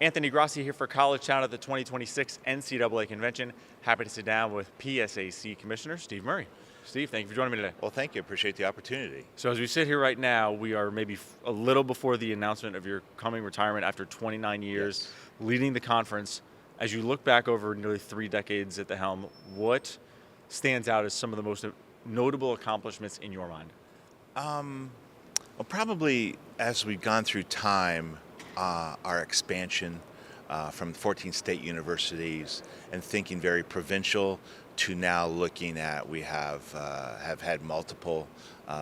Anthony Grassi here for College.town at the 2026 NCAA Convention. Happy to sit down with PSAC Commissioner Steve Murray. Steve, thank you for joining me today. Well, thank you. Appreciate the opportunity. So as we sit here right now, we are maybe a little before the announcement of your coming retirement after 29 years leading the conference. As you look back over nearly 3 decades at the helm, what stands out as some of the most notable accomplishments in your mind? Well, probably as we've gone through time, our expansion from 14 state universities and thinking very provincial to now looking at we have had multiple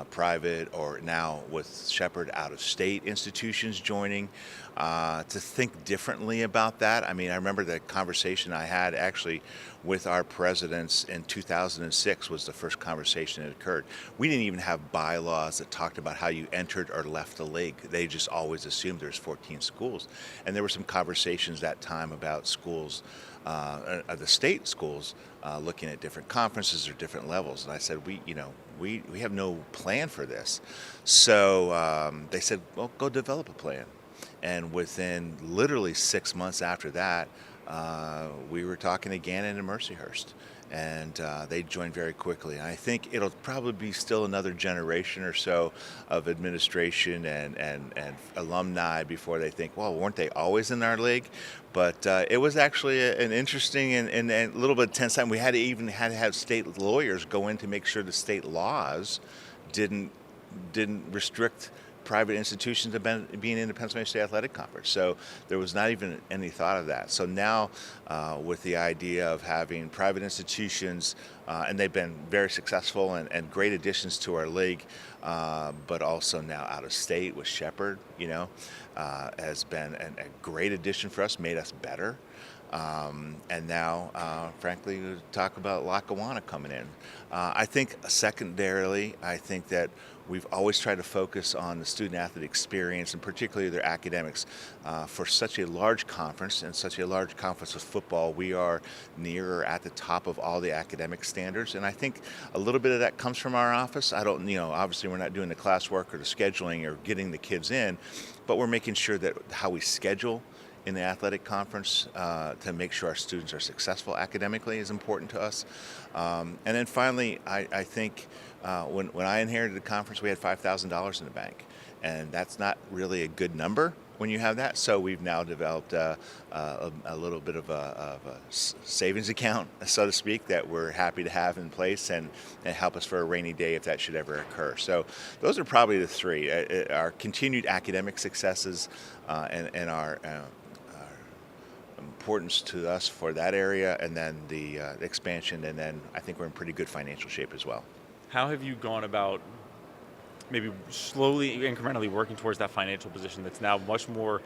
private or now with Shepherd out-of-state institutions joining to think differently about that. I mean, I remember the conversation I had actually with our presidents in 2006 was the first conversation that occurred. We didn't even have bylaws that talked about how you entered or left the league. They just always assumed there's 14 schools. And there were some conversations that time about schools, the state schools, looking at different conferences or different levels. And I said, we have no plan for this. So they said, well, go develop a plan. And within literally 6 months after that, we were talking to Gannon and Mercyhurst, and they joined very quickly. And I think it'll probably be still another generation or so of administration and alumni before they think, well, weren't they always in our league? But it was actually an interesting and a little bit tense time. We had to have state lawyers go in to make sure the state laws didn't restrict private institutions being in the Pennsylvania State Athletic Conference. So there was not even any thought of that. So now with the idea of having private institutions, and they've been very successful and great additions to our league, but also now out of state with Shepherd, has been a great addition for us, made us better. And now, frankly, we talk about Lackawanna coming in. I think secondarily, I think that we've always tried to focus on the student-athlete experience and particularly their academics. For such a large conference and such a large conference with football, we are near or at the top of all the academic standards. And I think a little bit of that comes from our office. Obviously we're not doing the classwork or the scheduling or getting the kids in, but we're making sure that how we schedule in the athletic conference to make sure our students are successful academically is important to us. And then finally, I think when I inherited the conference, we had $5,000 in the bank. And that's not really a good number when you have that. So we've now developed a little bit of a savings account, so to speak, that we're happy to have in place and help us for a rainy day if that should ever occur. So those are probably the three, our continued academic successes and our importance to us for that area, and then the expansion, and then I think we're in pretty good financial shape as well. How have you gone about maybe slowly, incrementally working towards that financial position that's now much more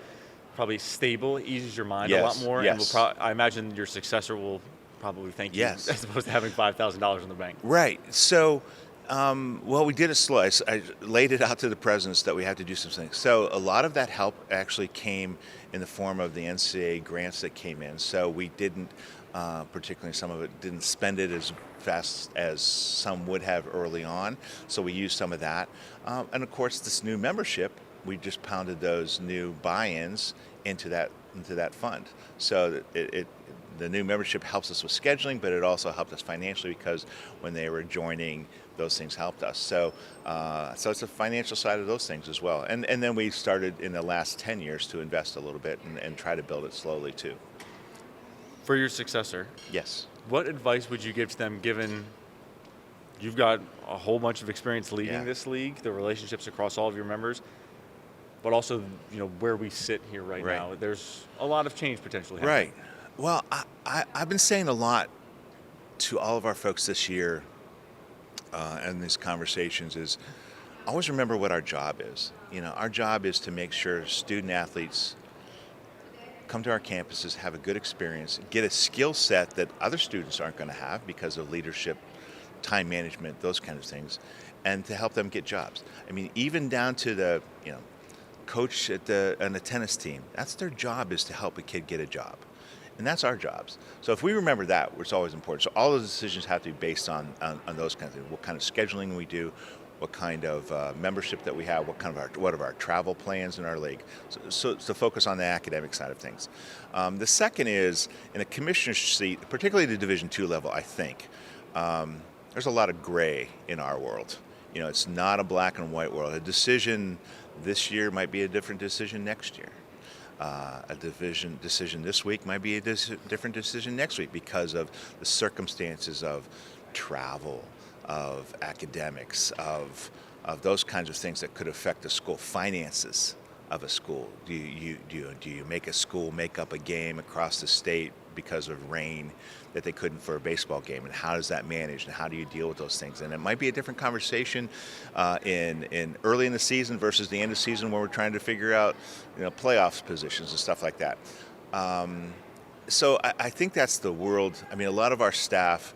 probably stable, eases your mind a lot more, and I imagine your successor will probably thank you as opposed to having $5,000 in the bank. Right. So, well, we did it slow. I laid it out to the presidents that we had to do some things. So a lot of that help actually came in the form of the NCAA grants that came in. So we didn't, particularly some of it, didn't spend it as fast as some would have early on. So we used some of that. And of course, this new membership, we just pounded those new buy-ins into that fund. So the new membership helps us with scheduling, but it also helped us financially because when they were joining, those things helped us. So it's a financial side of those things as well. And then we started in the last 10 years to invest a little bit and try to build it slowly too. For your successor, yes, what advice would you give to them, given you've got a whole bunch of experience leading this league, the relationships across all of your members, but also where we sit here right now? There's a lot of change potentially happening. Right. Well, I've been saying a lot to all of our folks this year and these conversations is always remember what our job is. Our job is to make sure student athletes come to our campuses, have a good experience, get a skill set that other students aren't going to have because of leadership, time management, those kind of things, and to help them get jobs. I mean, even down to the coach on the tennis team, that's their job, is to help a kid get a job. And that's our jobs. So if we remember that, it's always important. So all those decisions have to be based on those kinds of things. What kind of scheduling we do, what kind of membership that we have, what are our travel plans in our league. So to focus on the academic side of things. The second is in a commissioner's seat, particularly the Division II level. I think there's a lot of gray in our world. It's not a black and white world. A decision this year might be a different decision next year. A decision this week might be a different decision next week because of the circumstances of travel, of academics, of those kinds of things that could affect the school finances of a school. Do you make a school make up a game across the state because of rain that they couldn't for a baseball game, and how does that manage, and how do you deal with those things? And it might be a different conversation in early in the season versus the end of the season where we're trying to figure out playoffs positions and stuff like that. So I think that's the world. I mean, a lot of our staff,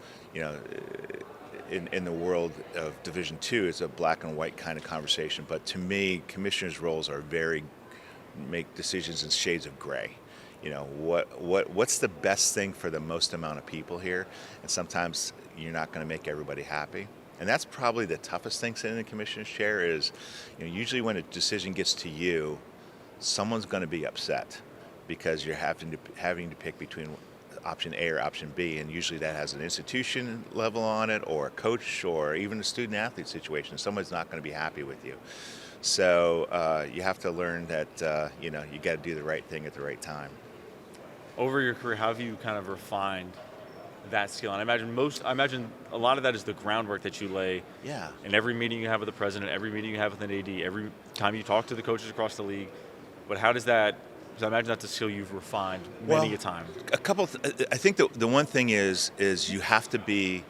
in the world of Division II, it's a black and white kind of conversation. But to me, commissioners' roles are make decisions in shades of gray. What's the best thing for the most amount of people here? And sometimes you're not going to make everybody happy. And that's probably the toughest thing sitting in the commissioner's chair is, usually when a decision gets to you, someone's going to be upset because you're having to pick between option A or option B, and usually that has an institution level on it, or a coach, or even a student-athlete situation. Someone's not going to be happy with you. So you have to learn that you got to do the right thing at the right time. Over your career, how have you kind of refined that skill? And I imagine a lot of that is the groundwork that you lay. Yeah. In every meeting you have with the president, every meeting you have with an AD, every time you talk to the coaches across the league. But how does that? Because I imagine that's a skill you've refined many a time. I think the one thing is you have to be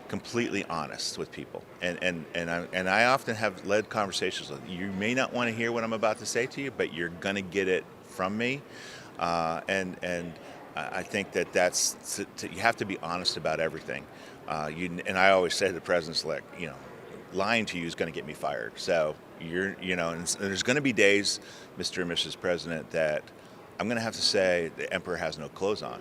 completely honest with people, and I often have led conversations with you. May not want to hear what I'm about to say to you, but you're going to get it from me, and I think that's you have to be honest about everything. And I always say to the president's elect, lying to you is going to get me fired. So and there's going to be days, Mr. and Mrs. President, that I'm going to have to say the emperor has no clothes on.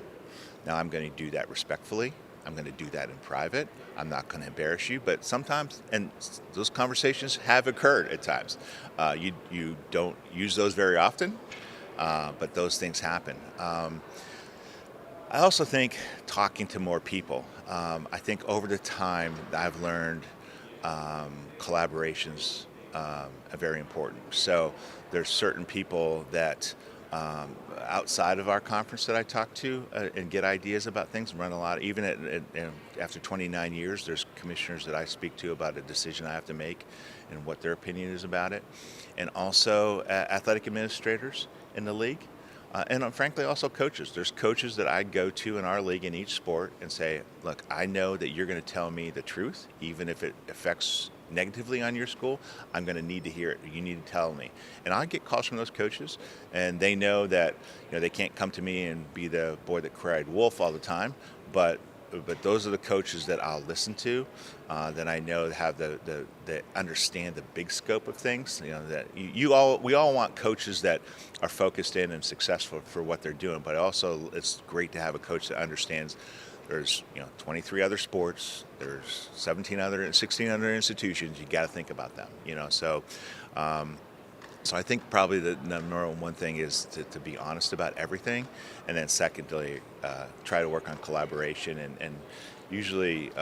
Now I'm going to do that respectfully. I'm going to do that in private. I'm not going to embarrass you, but sometimes, and those conversations have occurred at times. You don't use those very often, but those things happen. I also think talking to more people. I think over the time I've learned collaborations are very important. So there's certain people that outside of our conference that I talk to and get ideas about things, run a lot. Even after 29 years, there's commissioners that I speak to about a decision I have to make and what their opinion is about it. And also athletic administrators in the league. And frankly, also coaches. There's coaches that I go to in our league in each sport and say, look, I know that you're going to tell me the truth, even if it affects negatively on your school. I'm going to need to hear it. You need to tell me. And I get calls from those coaches, and they know that they can't come to me and be the boy that cried wolf all the time, but those are the coaches that I'll listen to, that I know have that understand the big scope of things. That we all want coaches that are focused in and successful for what they're doing. But also, it's great to have a coach that understands. There's 23 other sports. There's 16 other institutions. You got to think about them. So I think probably the number one thing is to be honest about everything, and then secondly, try to work on collaboration and usually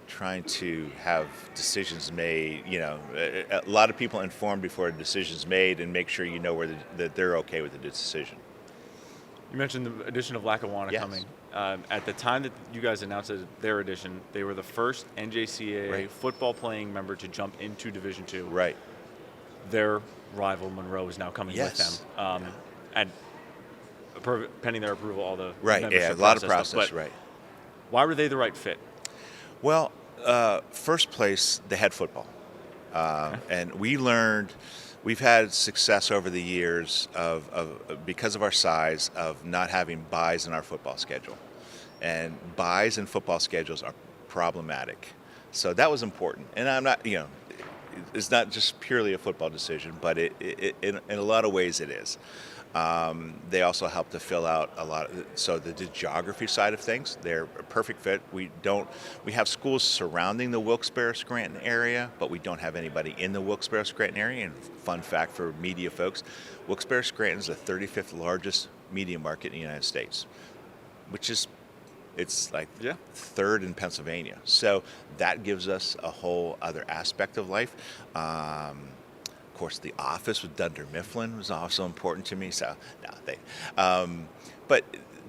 trying to have decisions made. A lot of people informed before a decision's made, and make sure that they're okay with the decision. You mentioned the addition of Lackawanna coming. At the time that you guys announced their addition, they were the first NJCAA football playing member to jump into Division II. Right. Their rival Monroe is now coming with them, and pending their approval, all the a lot of process. But why were they the right fit? Well, first place, they had football, and we've had success over the years because of our size of not having buys in our football schedule, and buys in football schedules are problematic. So that was important, and I'm not it's not just purely a football decision, but in a lot of ways it is. They also help to fill out a lot of, so the geography side of things, they're a perfect fit. We have schools surrounding the Wilkes-Barre-Scranton area, but we don't have anybody in the Wilkes-Barre-Scranton area. And fun fact for media folks, Wilkes-Barre-Scranton is the 35th largest media market in the United States, which is, it's like third in Pennsylvania. So that gives us a whole other aspect of life. Of course, the office with Dunder Mifflin was also important to me. So, but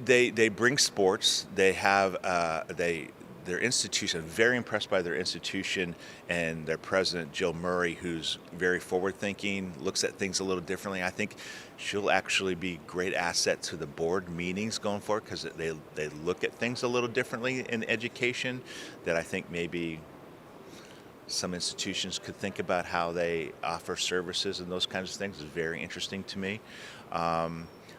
they bring sports. They have their institution. I'm very impressed by their institution and their president, Jill Murray, who's very forward-thinking, looks at things a little differently. I think she'll actually be a great asset to the board meetings going forward because they look at things a little differently in education that I think maybe some institutions could think about how they offer services and those kinds of things. Is very interesting to me.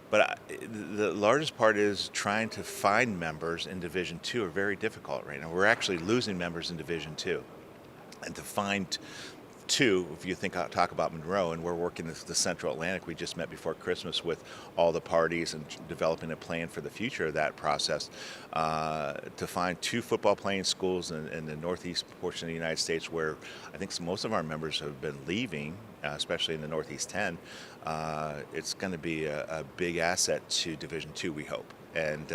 But the largest part is trying to find members in Division II are very difficult right now. We're actually losing members in Division II. And to find two, if you talk about Monroe, and we're working the Central Atlantic, we just met before Christmas with all the parties and developing a plan for the future of that process, to find two football playing schools in the northeast portion of the United States where I think most of our members have been leaving, especially in the Northeast 10, it's going to be a big asset to Division II, we hope. And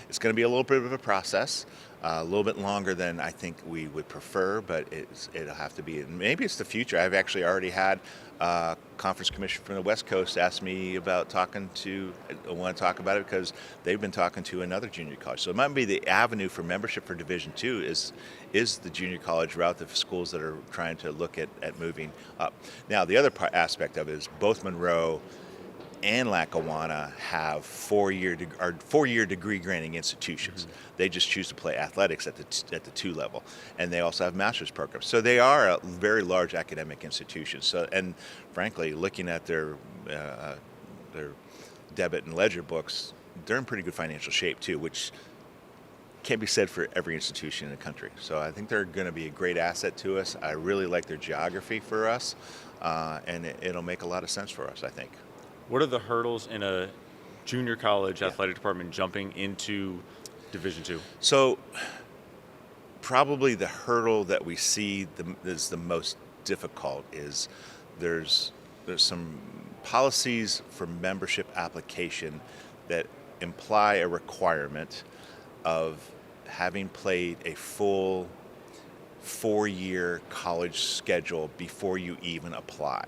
it's going to be a little bit of a process, a little bit longer than I think we would prefer, but it'll have to be. Maybe it's the future. I've actually already had a conference commissioner from the West Coast ask me about I want to talk about it because they've been talking to another junior college. So it might be the avenue for membership for Division II is the junior college route of schools that are trying to look at moving up. Now, the other aspect of it is both Monroe and Lackawanna have four-year degree granting institutions. Mm-hmm. They just choose to play athletics at the two level, and they also have master's programs. So they are a very large academic institution. So, and frankly, looking at their debit and ledger books, they're in pretty good financial shape too, which can't be said for every institution in the country. So I think they're going to be a great asset to us. I really like their geography for us, and it'll make a lot of sense for us, I think. What are the hurdles in a junior college athletic department jumping into Division II? So probably the hurdle that we see is the most difficult is there's some policies for membership application that imply a requirement of having played a full 4-year college schedule before you even apply.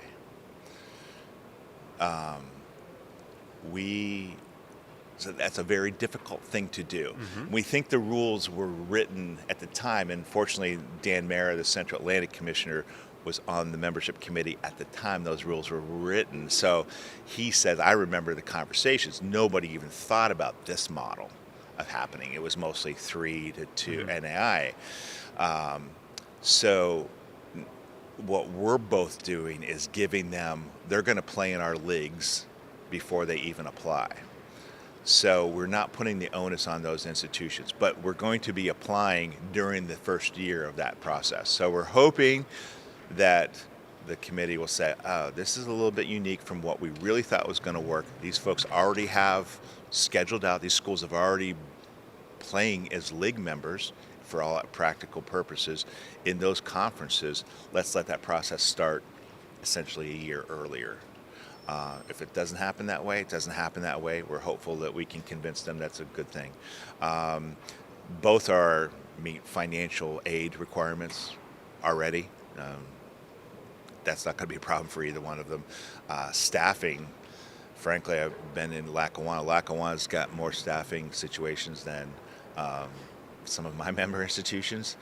So that's a very difficult thing to do. Mm-hmm. We think the rules were written at the time, and fortunately Dan Mara, the Central Atlantic Commissioner, was on the membership committee at the time those rules were written. So he said, I remember the conversations, nobody even thought about this model of happening. It was mostly 3-2 mm-hmm. NAI. So what we're both doing is giving them, they're going to play in our leagues before they even apply. So we're not putting the onus on those institutions, but we're going to be applying during the first year of that process. So we're hoping that the committee will say, oh, this is a little bit unique from what we really thought was going to work. These folks already have scheduled out, these schools have already playing as league members for all practical purposes in those conferences. Let's let that process start essentially a year earlier. If it doesn't happen that way, it doesn't happen that way. We're hopeful that we can convince them that's a good thing. Both meet financial aid requirements already. That's not going to be a problem for either one of them. Staffing, frankly, I've been in Lackawanna. Lackawanna's got more staffing situations than some of my member institutions.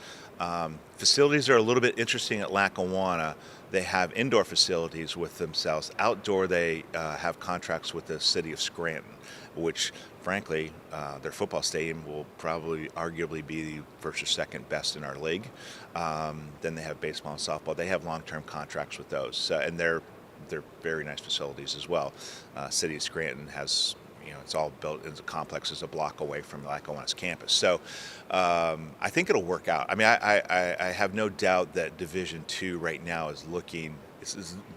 Facilities are a little bit interesting at Lackawanna. They have indoor facilities with themselves. Outdoor, they have contracts with the city of Scranton, which, frankly, their football stadium will probably arguably be the first or second best in our league. Then they have baseball and softball. They have long-term contracts with those, and they're very nice facilities as well. City of Scranton has, it's all built into complexes a block away from Lackawanna's campus. So I think it'll work out. I mean, I have no doubt that Division II right now it's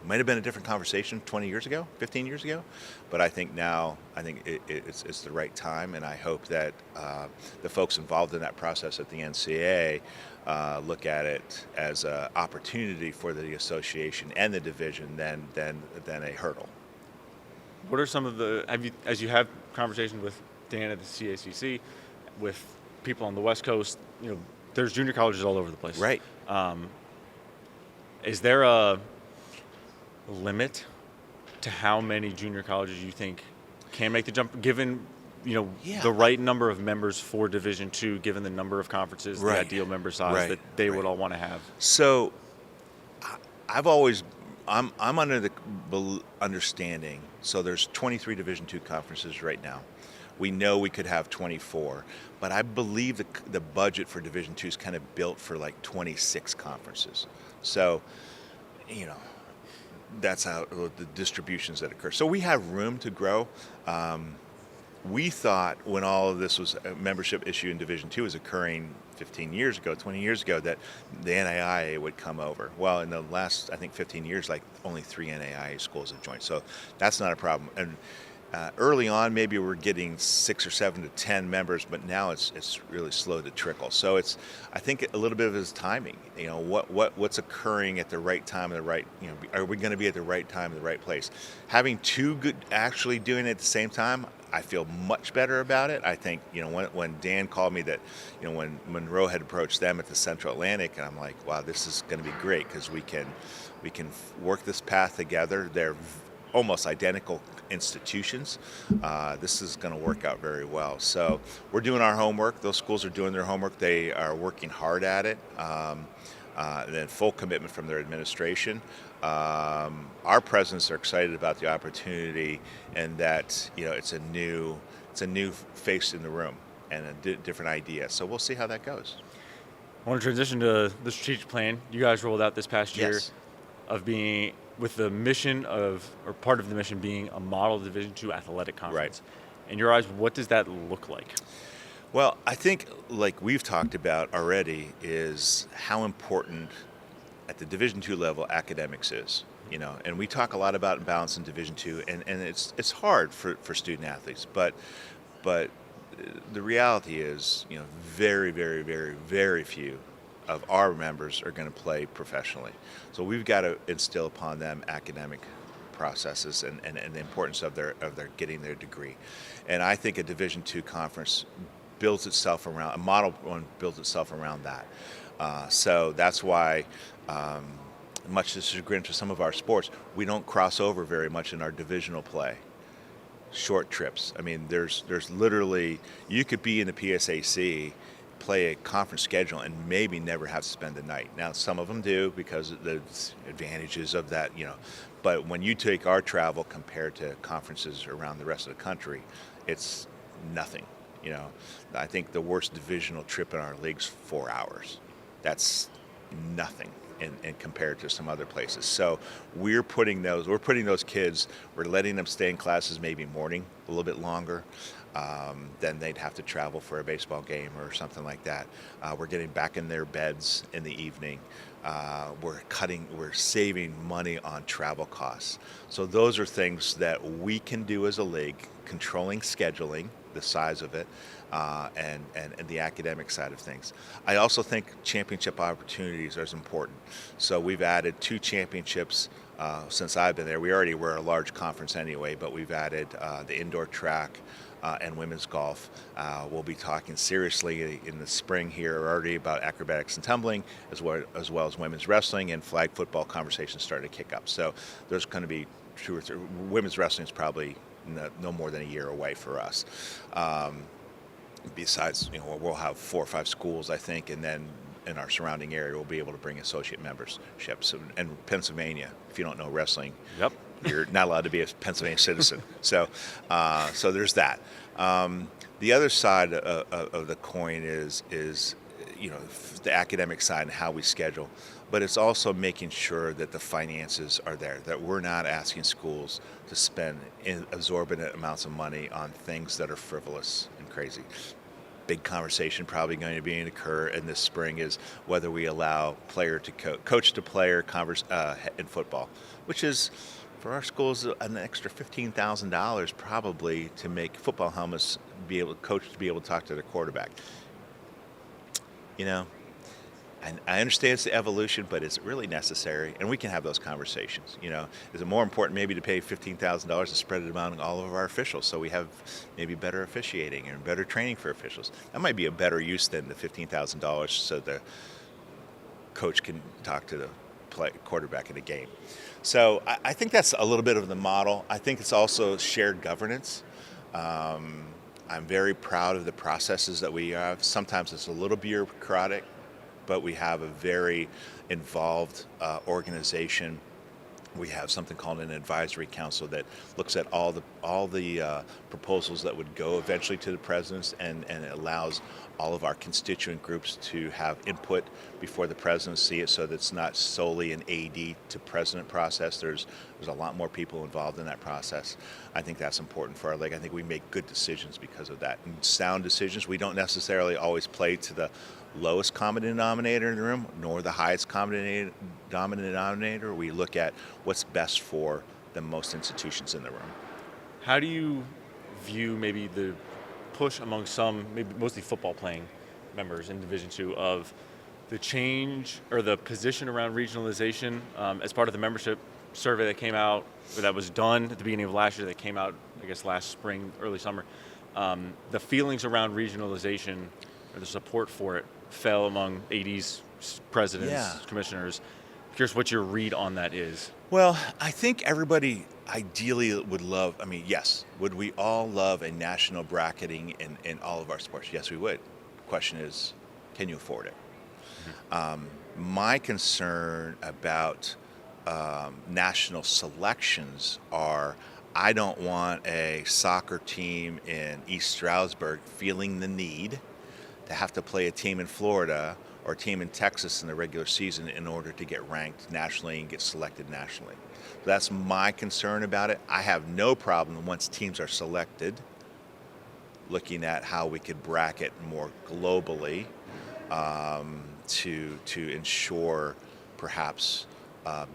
might have been a different conversation 20 years ago, 15 years ago, but I think now, it's the right time, and I hope that the folks involved in that process at the NCAA look at it as an opportunity for the association and the division than a hurdle. What are some of the, as you have conversations with Dan at the CACC, with people on the West Coast, there's junior colleges all over the place. Right. Is there a limit to how many junior colleges you think can make the jump, given the right number of members for Division II, given the number of conferences, the ideal member size that they would all want to have? So, I'm under the understanding. So there's 23 Division II conferences right now. We know we could have 24, but I believe the budget for Division II is kind of built for like 26 conferences. So, that's how the distributions that occur. So we have room to grow. We thought when all of this was a membership issue in Division II was occurring 15 years ago, 20 years ago, that the NAIA would come over. Well, in the last, 15 years, like only 3 NAIA schools have joined. So that's not a problem. And early on, maybe we're getting 6 or 7 to 10 members, but now it's really slow to trickle. So I think a little bit of it is timing. What's occurring at the right time, are we going to be at the right time, in the right place? Having 2 good actually doing it at the same time, I feel much better about it. I think, when Dan called me that, when Monroe had approached them at the Central Atlantic, and I'm like, wow, this is going to be great because we can work this path together. They're almost identical institutions. This is going to work out very well. So we're doing our homework. Those schools are doing their homework. They are working hard at it. And then full commitment from their administration. Our presidents are excited about the opportunity, and that it's a new face in the room and a different idea. So we'll see how that goes. I want to transition to the strategic plan you guys rolled out this past year, Yes. of being with the mission or part of the mission being a model Division II athletic conference. Right. In your eyes, what does that look like? Well, I think, like we've talked about already, is how important at the Division II level academics is. And we talk a lot about balance in Division II, and it's hard for student athletes, but the reality is, very, very, very, very few of our members are going to play professionally. So we've got to instill upon them academic processes and the importance of their getting their degree. And I think a Division II conference builds itself around, a model one builds itself around that. So that's why, much to the chagrin to some of our sports, we don't cross over very much in our divisional play. Short trips. I mean, there's literally, you could be in the PSAC, play a conference schedule, and maybe never have to spend the night. Now, some of them do because of the advantages of that, But when you take our travel compared to conferences around the rest of the country, it's nothing. I think the worst divisional trip in our league's 4 hours. That's nothing in compared to some other places. So we're putting those kids, we're letting them stay in classes maybe morning a little bit longer. Then they'd have to travel for a baseball game or something like that. We're getting back in their beds in the evening. We're saving money on travel costs. So those are things that we can do as a league, controlling scheduling, the size of it, and the academic side of things. I also think championship opportunities are as important. So we've added 2 championships since I've been there. We already were a large conference anyway, but we've added the indoor track and women's golf. We'll be talking seriously in the spring here already about acrobatics and tumbling, as well as women's wrestling, and flag football conversations starting to kick up. So there's going to be 2 or 3. Women's wrestling is probably no more than a year away for us. Besides, we'll have 4 or 5 schools, I think, and then in our surrounding area, we'll be able to bring associate memberships. And Pennsylvania, if you don't know wrestling, Yep. You're not allowed to be a Pennsylvania citizen. So there's that. The other side of the coin is the academic side and how we schedule, but it's also making sure that the finances are there, that we're not asking schools to spend exorbitant amounts of money on things that are frivolous and crazy. big conversation probably going to be in occur in this spring is whether we allow player to coach to player in football, which is for our schools an extra $15,000 probably to make football helmets coach to be able to talk to their quarterback. You know, and I understand it's the evolution, but it's really necessary, and we can have those conversations. You know, is it more important maybe to pay $15,000 and spread it among all of our officials so we have maybe better officiating and better training for officials? That might be a better use than the $15,000 so the coach can talk to the quarterback in a game. So I think that's a little bit of the model. I think it's also shared governance. I'm very proud of the processes that we have. Sometimes it's a little bureaucratic, but we have a very involved organization. We have something called an advisory council that looks at all the proposals that would go eventually to the presidents, and it allows all of our constituent groups to have input before the presidents see it, so that it's not solely an AD to president process. There's a lot more people involved in that process. I think that's important for our league. I think we make good decisions because of that, and sound decisions. We don't necessarily always play to the lowest common denominator in the room, nor the highest common denominator. We look at what's best for the most institutions in the room. How do you view maybe the push among some, maybe mostly football playing members in Division II, of the change or the position around regionalization as part of the membership survey that came out, or that was done at the beginning of last year, that came out, I guess, last spring, early summer? The feelings around regionalization, or the support for it, fell among ADs, presidents, commissioners. Curious what your read on that is. Well, I think everybody ideally would love, yes, would we all love a national bracketing in all of our sports? Yes, we would. The question is, can you afford it? My concern about national selections are, I don't want a soccer team in East Stroudsburg feeling the need to have to play a team in Florida or a team in Texas in the regular season in order to get ranked nationally and get selected nationally. That's my concern about it. I have no problem once teams are selected looking at how we could bracket more globally to ensure perhaps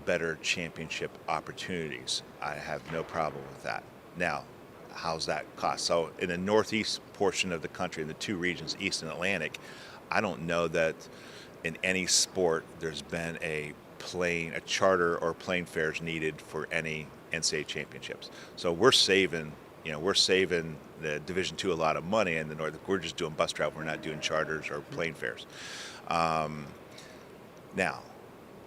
better championship opportunities. I have no problem with that. Now, how's that cost? So in the northeast portion of the country, in the two regions, East and Atlantic, I don't know that in any sport there's been a charter or plane fares needed for any NCAA championships. So we're saving the Division II a lot of money in the north. We're just doing bus travel. We're not doing charters or plane fares. Now,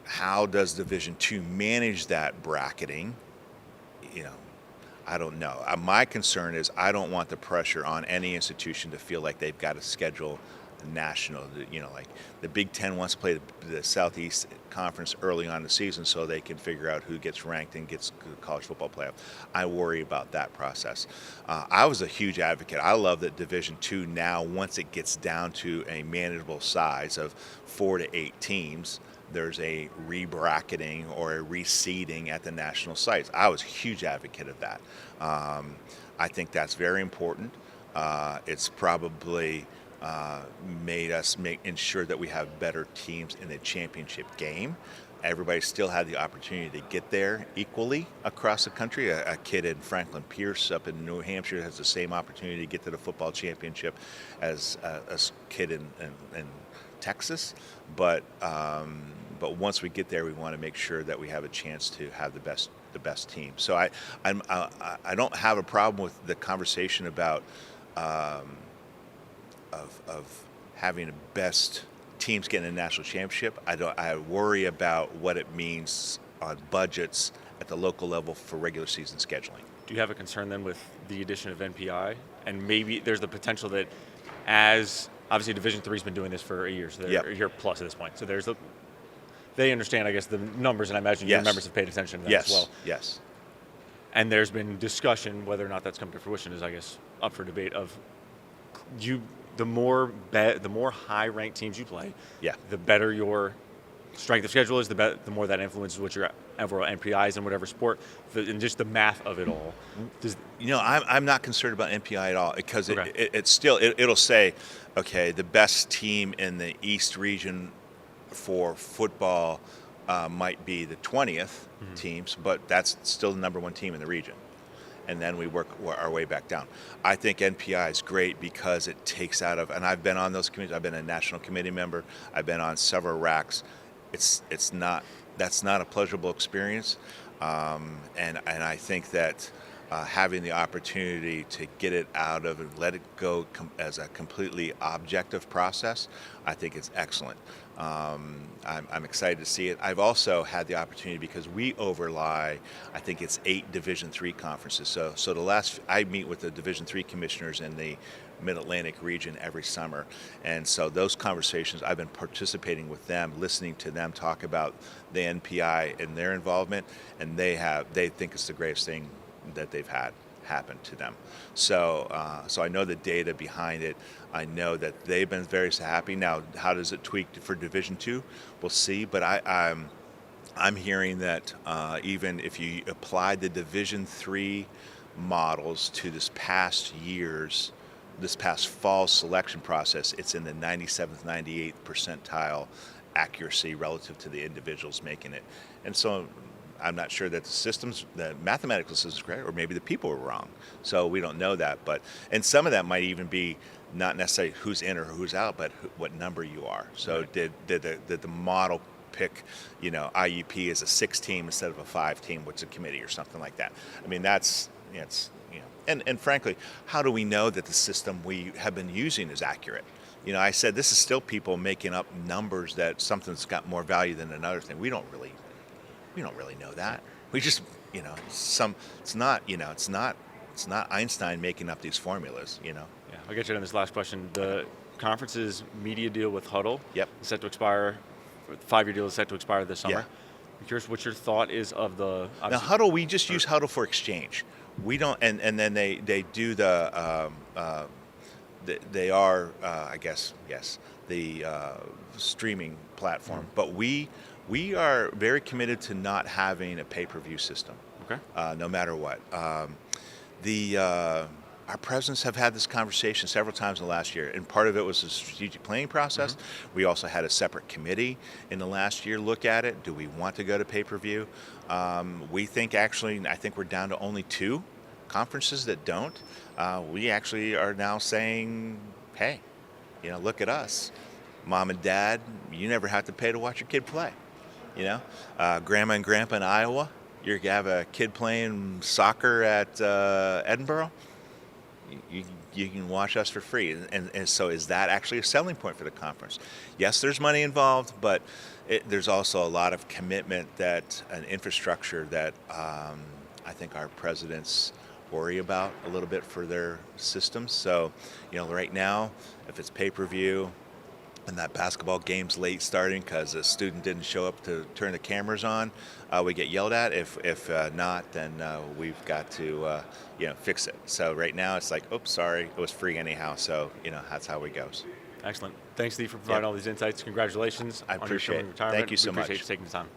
how does Division II manage that bracketing? I don't know. My concern is I don't want the pressure on any institution to feel like they've got to schedule national. Like the Big Ten wants to play the Southeast Conference early on in the season so they can figure out who gets ranked and gets the college football playoff. I worry about that process. I was a huge advocate. I love that Division II now, once it gets down to a manageable size of 4 to 8 teams, there's a re-bracketing or a reseeding at the national sites. I was a huge advocate of that. I think that's very important. It's probably made us ensure that we have better teams in the championship game. Everybody still had the opportunity to get there equally across the country. A kid in Franklin Pierce up in New Hampshire has the same opportunity to get to the football championship as a kid in Texas. But once we get there, we want to make sure that we have a chance to have the best team. So I don't have a problem with the conversation about of having the best teams getting a national championship. I worry about what it means on budgets at the local level for regular season scheduling. Do you have a concern then with the addition of NPI? And maybe there's the potential that, as obviously Division III's been doing this for a year, so they're a year plus at this point. So they understand, I guess, the numbers, and I imagine your members have paid attention to that as well. Yes. And there's been discussion whether or not that's come to fruition is, I guess, up for debate. The more high-ranked teams you play, the better your strength of schedule is, the more that influences what your overall NPIs in whatever sport, and just the math of it all. I'm not concerned about NPI at all because Okay. it'll say, okay, the best team in the East region for football might be the 20th teams, but that's still the number one team in the region. And then we work our way back down. I think NPI is great because it takes out of, and I've been on those committees. I've been a national committee member. I've been on several racks. That's not a pleasurable experience, and I think that having the opportunity to get it out of and let it go as a completely objective process, I think it's excellent. I'm excited to see it. I've also had the opportunity because we overlie, I think it's 8 Division III conferences. So I meet with the Division III commissioners in the Mid-Atlantic region every summer, and so those conversations, I've been participating with them, listening to them talk about the NPI and their involvement, and they think it's the greatest thing that they've had happen to them. So I know the data behind it. I know that they've been very happy. Now, how does it tweak for Division II? We'll see. But I'm hearing that even if you applied the Division III models to this past fall selection process, it's in the 97th, 98th percentile accuracy relative to the individuals making it. And so I'm not sure that the mathematical system is correct, or maybe the people were wrong. So we don't know that. And some of that might even be not necessarily who's in or who's out, but what number you are. So right. Did the model pick, IUP as a 6 team instead of a 5 team, which is a committee or something like that? I mean, and frankly, how do we know that the system we have been using is accurate? I said this is still people making up numbers that something's got more value than another thing. We don't really know that. We just, it's not Einstein making up these formulas, Yeah, I'll get you on this last question. The conference's media deal with Hudl Yep. is set to expire. The 5-year deal is set to expire this summer. Yeah. I'm curious what your thought is of the. Now Hudl, we just use Hudl for exchange. We don't, and then they do they are, I guess, yes, the streaming platform. But we are very committed to not having a pay-per-view system. Okay. No matter what. Our presidents have had this conversation several times in the last year, and part of it was a strategic planning process. We also had a separate committee in the last year look at it. Do we want to go to pay-per-view? We think I think we're down to only 2 conferences that don't. We actually are now saying, hey, look at us. Mom and Dad, you never have to pay to watch your kid play. Grandma and Grandpa in Iowa, you have a kid playing soccer at Edinburgh, you can watch us for free. And so is that actually a selling point for the conference? Yes, there's money involved, but there's also a lot of commitment an infrastructure that I think our presidents worry about a little bit for their systems. So, right now, if it's pay-per-view, and that basketball game's late starting because a student didn't show up to turn the cameras on, we get yelled at. If not, then we've got to fix it. So right now it's like, oops, sorry, it was free anyhow. So that's how it goes. Excellent. Thanks, Steve, for providing all these insights. Congratulations. I appreciate on your retirement. Thank you so much. Appreciate you taking the time.